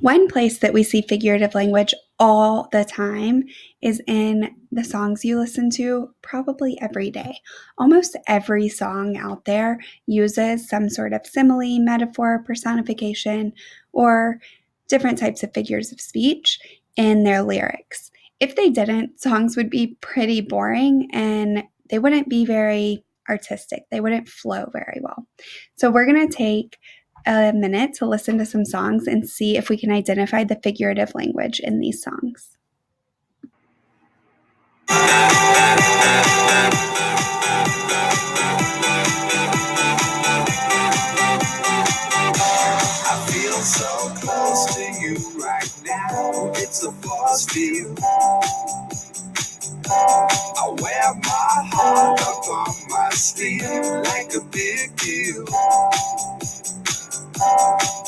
One place that we see figurative language all the time is in the songs you listen to probably every day. Almost every song out there uses some sort of simile, metaphor, personification, or different types of figures of speech in their lyrics. If they didn't, songs would be pretty boring and they wouldn't be very artistic. They wouldn't flow very well. So we're going to take a minute to listen to some songs and see if we can identify the figurative language in these songs. I feel so close to you right now. It's a force field. I wear my heart up on my sleeve like a big deal.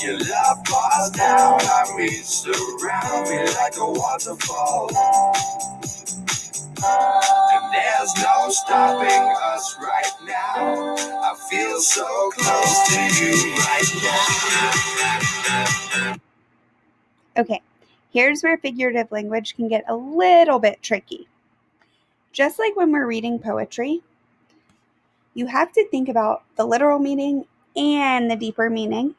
Your love pours down on me, surround me like a waterfall. And there's no stopping us right now. I feel so close to you right now. Okay, here's where figurative language can get a little bit tricky. Just like when we're reading poetry, you have to think about the literal meaning and the deeper meaning.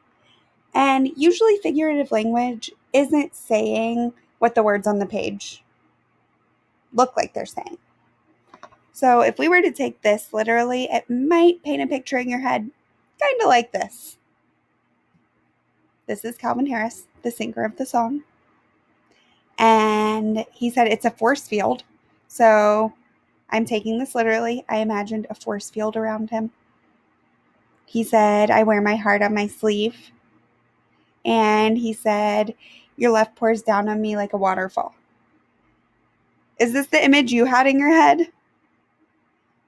And usually figurative language isn't saying what the words on the page look like they're saying. So if we were to take this literally, it might paint a picture in your head kind of like this. This is Calvin Harris, the singer of the song. And he said it's a force field. So I'm taking this literally. I imagined a force field around him. He said, I wear my heart on my sleeve. And he said, your love pours down on me like a waterfall. Is this the image you had in your head?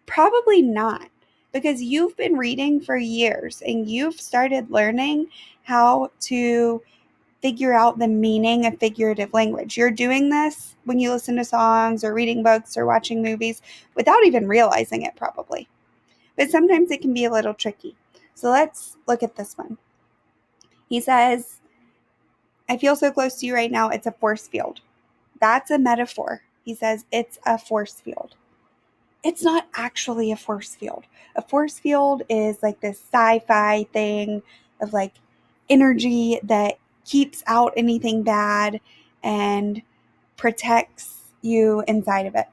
Probably not, because you've been reading for years and you've started learning how to figure out the meaning of figurative language. You're doing this when you listen to songs or reading books or watching movies without even realizing it probably. But sometimes it can be a little tricky. So let's look at this one. He says, I feel so close to you right now, it's a force field. That's a metaphor. He says it's a force field. It's not actually a force field. A force field is like this sci-fi thing of like energy that keeps out anything bad and protects you inside of it.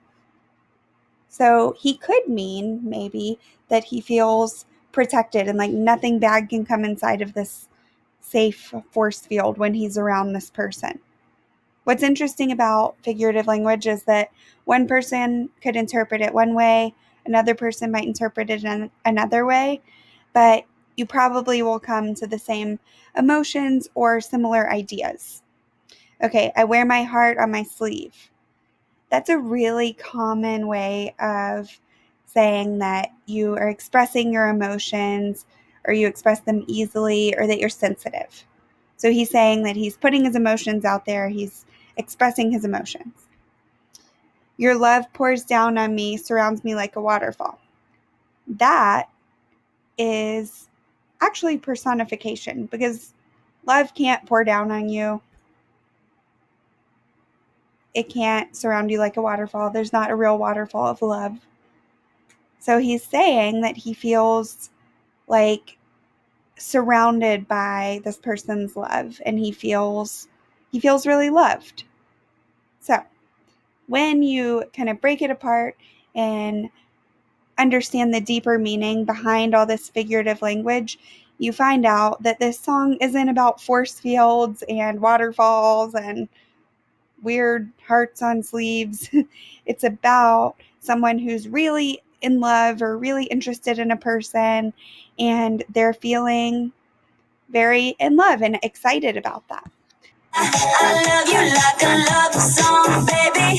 So he could mean maybe that he feels protected and like nothing bad can come inside of this safe force field when he's around this person. What's interesting about figurative language is that one person could interpret it one way, another person might interpret it in another way, but you probably will come to the same emotions or similar ideas. Okay, I wear my heart on my sleeve. That's a really common way of saying that you are expressing your emotions or you express them easily or that you're sensitive. So he's saying that he's putting his emotions out there. He's expressing his emotions. Your love pours down on me, surrounds me like a waterfall. That is actually personification because love can't pour down on you. It can't surround you like a waterfall. There's not a real waterfall of love. So he's saying that he feels like surrounded by this person's love and he feels really loved. So when you kind of break it apart and understand the deeper meaning behind all this figurative language, you find out that this song isn't about force fields and waterfalls and weird hearts on sleeves. It's about someone who's really in love or really interested in a person and they're feeling very in love and excited about that. I love you like a love song, baby.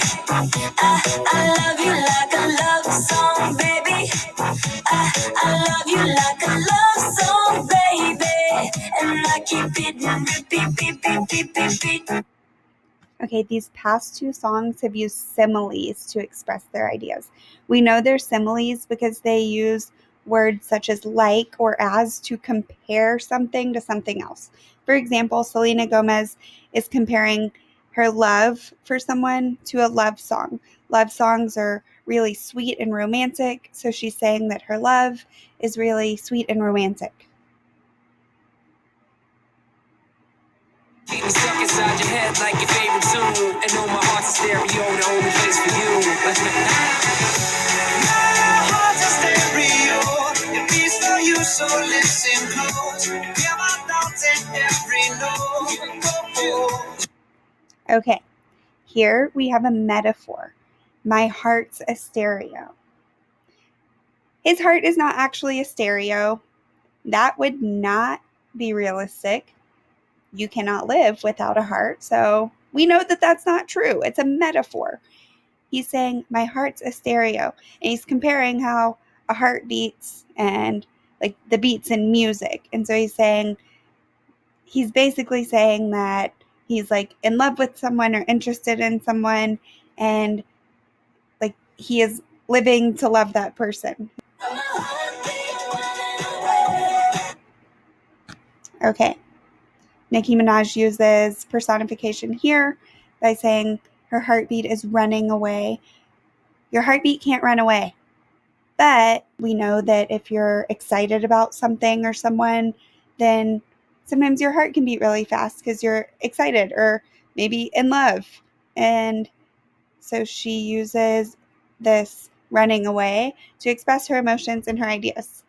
I love you like a love song, baby. I love you like a love song, baby. And I keep it repeat, beep, beep, beep, beep. Okay, these past two songs have used similes to express their ideas. We know they're similes because they use words such as like or as to compare something to something else. For example, Selena Gomez is comparing her love for someone to a love song. Love songs are really sweet and romantic, so she's saying that her love is really sweet and romantic. Stuck inside your head like your favorite tune. And know my heart's a stereo, the only place for you. My heart's a stereo, it beats for you, so listen close. Hear my thoughts in every note. Oh. Okay, here we have a metaphor. My heart's a stereo. His heart is not actually a stereo. That would not be realistic. You cannot live without a heart. So we know that that's not true. It's a metaphor. He's saying, my heart's a stereo. And he's comparing how a heart beats and like the beats in music. And so he's basically saying that he's like in love with someone or interested in someone, and like he is living to love that person. Okay. Nicki Minaj uses personification here by saying her heartbeat is running away. Your heartbeat can't run away. But we know that if you're excited about something or someone, then sometimes your heart can beat really fast because you're excited or maybe in love. And so she uses this running away to express her emotions and her ideas.